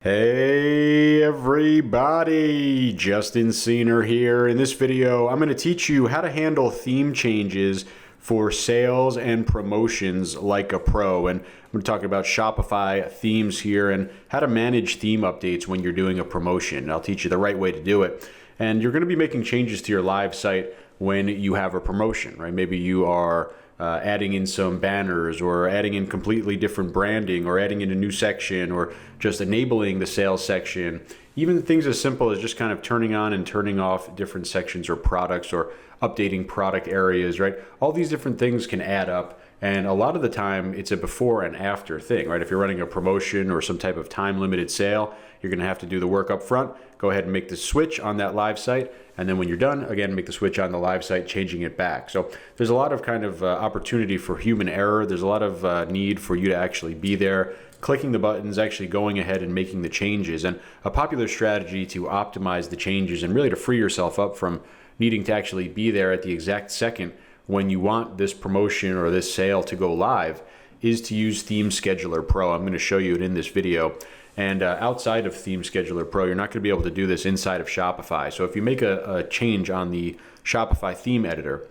Hey everybody, Justin Seener here. In this video, I'm going to teach you how to handle theme changes for sales and promotions like a pro. And I'm going to talk about Shopify themes here and how to manage theme updates when you're doing a promotion. I'll teach you the right way to do it. And you're going to be making changes to your live site when you have a promotion, right? Maybe you are adding in some banners or adding in completely different branding or adding in a new section or just enabling the sales section. Even things as simple as just kind of turning on and turning off different sections or products or updating product areas, right? All these different things can add up. And a lot of the time it's a before and after thing, right? If you're running a promotion or some type of time limited sale, you're gonna have to do the work up front, go ahead and make the switch on that live site. And then when you're done, again, make the switch on the live site, changing it back. So there's a lot of kind of opportunity for human error. There's a lot of need for you to actually be there, clicking the buttons, actually going ahead and making the changes. And a popular strategy to optimize the changes and really to free yourself up from needing to actually be there at the exact second when you want this promotion or this sale to go live is to use Theme Scheduler Pro. I'm going to show you it in this video. And outside of Theme Scheduler Pro, you're not going to be able to do this inside of Shopify. So if you make a change on the Shopify theme editor,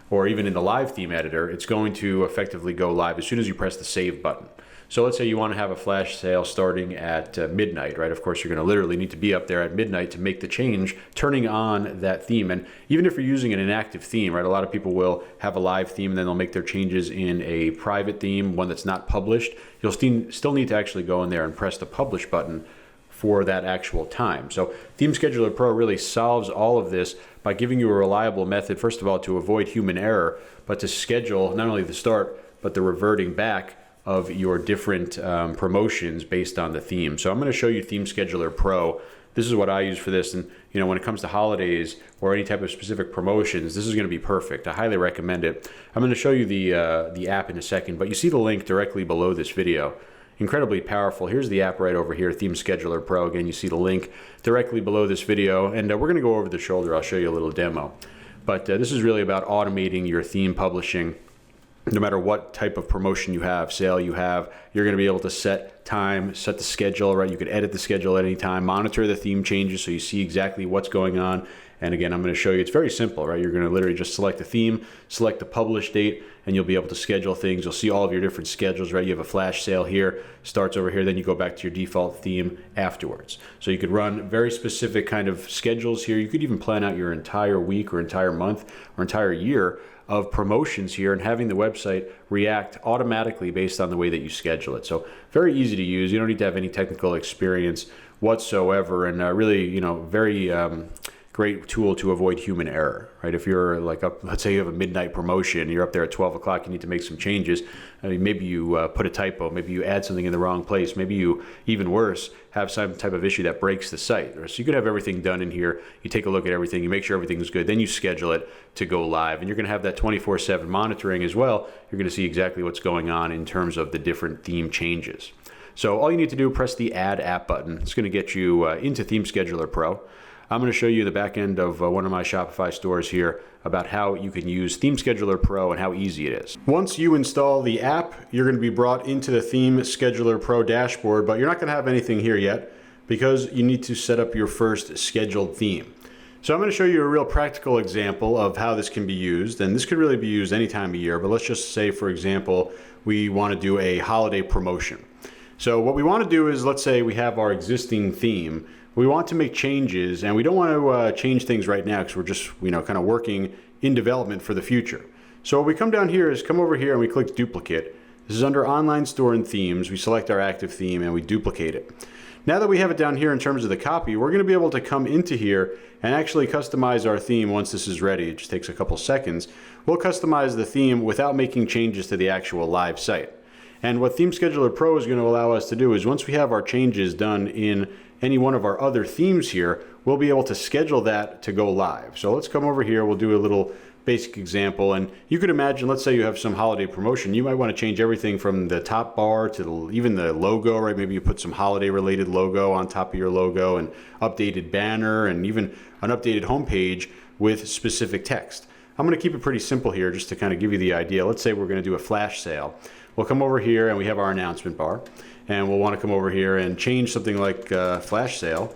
or even in the live theme editor, it's going to effectively go live as soon as you press the save button. So let's say you want to have a flash sale starting at midnight, right? Of course, you're going to literally need to be up there at midnight to make the change, turning on that theme. And even if you're using an inactive theme, right? A lot of people will have a live theme and then they'll make their changes in a private theme, one that's not published. You'll still need to actually go in there and press the publish button for that actual time. So Theme Scheduler Pro really solves all of this by giving you a reliable method, first of all, to avoid human error, but to schedule not only the start, but the reverting back of your different promotions based on the theme. So I'm going to show you Theme Scheduler Pro. This is what I use for this. And you know, when it comes to holidays or any type of specific promotions, this is going to be perfect. I highly recommend it. I'm going to show you the app in a second, but you see the link directly below this video. Incredibly powerful. Here's the app right over here, Theme Scheduler Pro. Again, you see the link directly below this video. And we're going to go over the shoulder. I'll show you a little demo. But this is really about automating your theme publishing. No matter what type of promotion you have, sale you have, you're going to be able to set time, set the schedule, right? You could edit the schedule at any time, monitor the theme changes so you see exactly what's going on. And again, I'm going to show you, it's very simple, right? You're going to literally just select the theme, select the publish date, and you'll be able to schedule things. You'll see all of your different schedules, right? You have a flash sale here, starts over here, then you go back to your default theme afterwards. So you could run very specific kind of schedules here. You could even plan out your entire week or entire month or entire year of promotions here and having the website react automatically based on the way that you schedule it. So very easy to use. You don't need to have any technical experience whatsoever, and really, you know, very great tool to avoid human error, right? If you're like up, let's say you have a midnight promotion, you're up there at 12 o'clock, you need to make some changes. I mean, maybe you put a typo, maybe you add something in the wrong place, maybe you, even worse, have some type of issue that breaks the site. So you could have everything done in here, you take a look at everything, you make sure everything's good, then you schedule it to go live. And you're gonna have that 24/7 monitoring as well. You're gonna see exactly what's going on in terms of the different theme changes. So all you need to do, press the Add App button. It's gonna get you into Theme Scheduler Pro. I'm going to show you the back end of one of my Shopify stores here about how you can use Theme Scheduler Pro and how easy it is. Once you install the app, you're going to be brought into the Theme Scheduler Pro dashboard, but you're not going to have anything here yet because you need to set up your first scheduled theme. So I'm going to show you a real practical example of how this can be used, and this could really be used any time of year, but let's just say, for example, we want to do a holiday promotion. So what we want to do is, let's say we have our existing theme. We want to make changes, and we don't want to change things right now because we're just, you know, kind of working in development for the future. So what we come down here is come over here and we click duplicate. This is under online store and themes. We select our active theme and we duplicate it. Now that we have it down here in terms of the copy, we're going to be able to come into here and actually customize our theme once this is ready. It just takes a couple seconds. We'll customize the theme without making changes to the actual live site. And what Theme Scheduler Pro is going to allow us to do is once we have our changes done in any one of our other themes here, we'll be able to schedule that to go live. So let's come over here, we'll do a little basic example, and you could imagine, let's say you have some holiday promotion, you might want to change everything from the top bar to even the logo, right? Maybe you put some holiday related logo on top of your logo, and updated banner, and even an updated homepage with specific text. I'm going to keep it pretty simple here just to kind of give you the idea. Let's say we're going to do a flash sale. We'll come over here and we have our announcement bar. and we'll want to come over here and change something like flash sale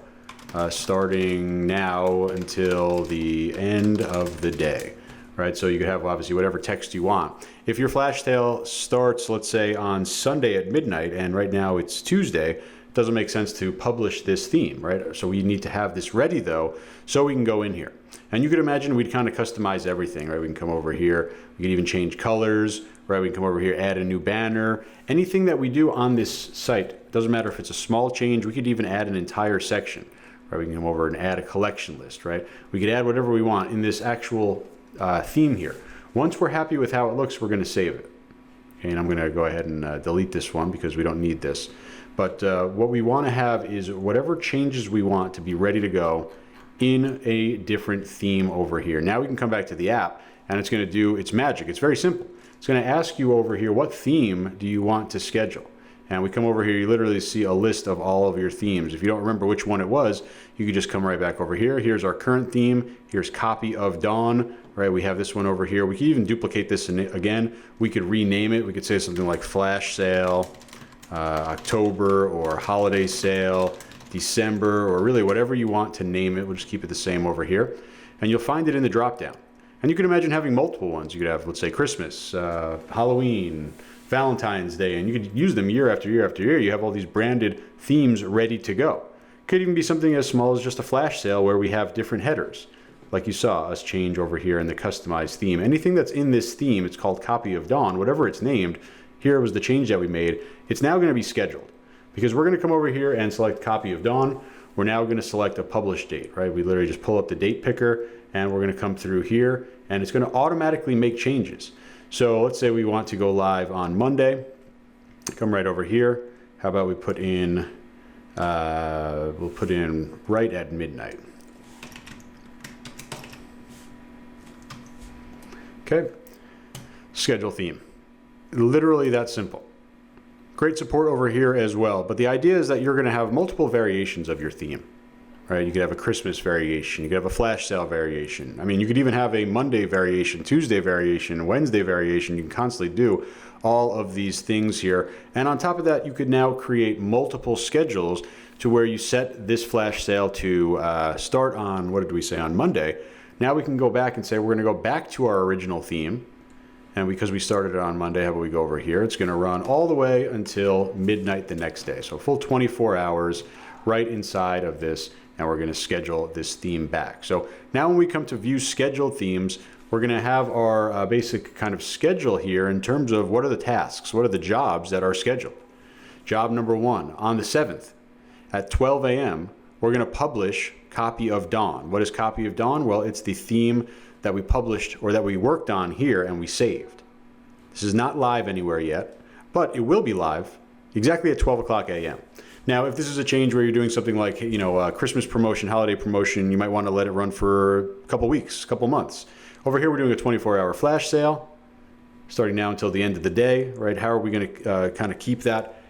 starting now until the end of the day, right? So you can have obviously whatever text you want. If your flash sale starts, let's say on Sunday at midnight, and right now it's Tuesday, it doesn't make sense to publish this theme, right? So we need to have this ready though, so we can go in here. And you could imagine we'd kind of customize everything, right? We can come over here, we can even change colors, right? We can come over here, add a new banner. Anything that we do on this site, doesn't matter if it's a small change, we could even add an entire section. Right, we can come over and add a collection list, right? We could add whatever we want in this actual theme here. Once we're happy with how it looks, we're going to save it. Okay, and I'm going to go ahead and delete this one because we don't need this. But what we want to have is whatever changes we want to be ready to go in a different theme over here. Now we can come back to the app and it's going to do its magic. It's very simple. It's going to ask you over here, what theme do you want to schedule? And we come over here, you literally see a list of all of your themes. If you don't remember which one it was, you could just come right back over here. Here's our current theme. Here's Copy of Dawn, right? We have this one over here. We could even duplicate this again. We could rename it. We could say something like Flash Sale, October, or Holiday Sale, December, or really whatever you want to name it. We'll just keep it the same over here. And you'll find it in the drop-down. And you can imagine having multiple ones. You could have, let's say, Christmas, Halloween, Valentine's Day, and you could use them year after year after year. You have all these branded themes ready to go. Could even be something as small as just a flash sale where we have different headers, like you saw us change over here in the customized theme. Anything that's in this theme, it's called Copy of Dawn, whatever it's named. Here was the change that we made. It's now going to be scheduled because we're going to come over here and select Copy of Dawn. We're now going to select a publish date, right? We literally just pull up the date picker and we're going to come through here and it's going to automatically make changes. So let's say we want to go live on Monday. Come right over here. How about we put in, we'll put in right at midnight. Okay. Schedule theme. Literally that simple. Great support over here as well. But the idea is that you're going to have multiple variations of your theme. Right? You could have a Christmas variation. You could have a flash sale variation. I mean, you could even have a Monday variation, Tuesday variation, Wednesday variation. You can constantly do all of these things here. And on top of that, you could now create multiple schedules to where you set this flash sale to start on, what did we say, on Monday. Now we can go back and say we're going to go back to our original theme. And because we started it on Monday, how about we go over here? It's going to run all the way until midnight the next day. So full 24 hours right inside of this. And we're going to schedule this theme back. So now when we come to view scheduled themes, we're going to have our basic kind of schedule here in terms of what are the tasks, what are the jobs that are scheduled. Job number 1, on the 7th at 12 a.m., we're going to publish Copy of Dawn. What is Copy of Dawn? Well, it's the theme that we published or that we worked on here and we saved. This is not live anywhere yet, but it will be live exactly at 12 o'clock a.m. Now, if this is a change where you're doing something like, you know, Christmas promotion, holiday promotion, you might want to let it run for a couple weeks, a couple months. Over here, we're doing a 24-hour flash sale, starting now until the end of the day, right? How are we going to kind of keep that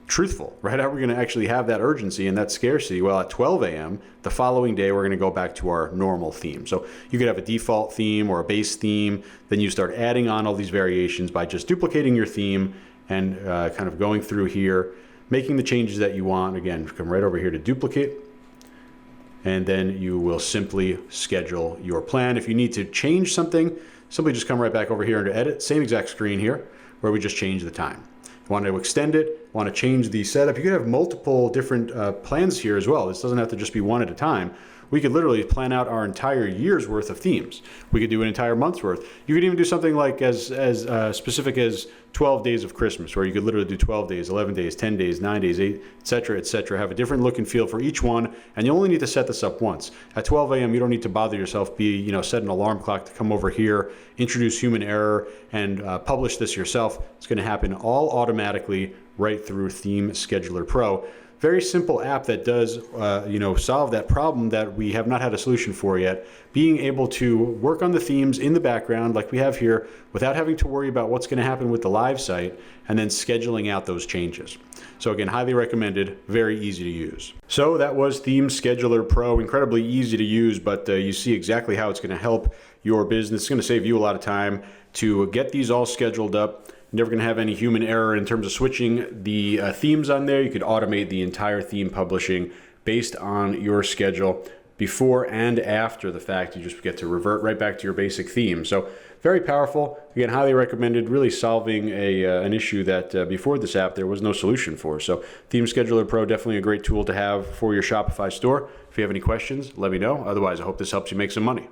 truthful, right? How are we going to actually have that urgency and that scarcity? Well, at 12 a.m., the following day, we're going to go back to our normal theme. So you could have a default theme or a base theme. Then you start adding on all these variations by just duplicating your theme and kind of going through here, making the changes that you want. Again, come right over here to duplicate, and then you will simply schedule your plan. If you need to change something, simply just come right back over here under edit, same exact screen here, where we just change the time. If you want to extend it, want to change the setup, you could have multiple different plans here as well. This doesn't have to just be one at a time. We could literally plan out our entire year's worth of themes. We could do an entire month's worth. You could even do something like as specific as 12 days of Christmas, where you could literally do 12 days, 11 days, 10 days, 9 days, 8, et cetera, have a different look and feel for each one. And you only need to set this up once. At 12 a.m., you don't need to bother yourself, set an alarm clock to come over here, introduce human error, and publish this yourself. It's going to happen all automatically right through Theme Scheduler Pro. Very simple app that does, solve that problem that we have not had a solution for yet. Being able to work on the themes in the background like we have here without having to worry about what's going to happen with the live site and then scheduling out those changes. So again, highly recommended, very easy to use. So that was Theme Scheduler Pro, incredibly easy to use, but you see exactly how it's going to help your business. It's going to save you a lot of time to get these all scheduled up. You're never going to have any human error in terms of switching the themes on there. You could automate the entire theme publishing based on your schedule before and after the fact. You just get to revert right back to your basic theme. So very powerful. Again, highly recommended, really solving an issue that before this app there was no solution for. So Theme Scheduler Pro, definitely a great tool to have for your Shopify store. If you have any questions, let me know. Otherwise, I hope this helps you make some money.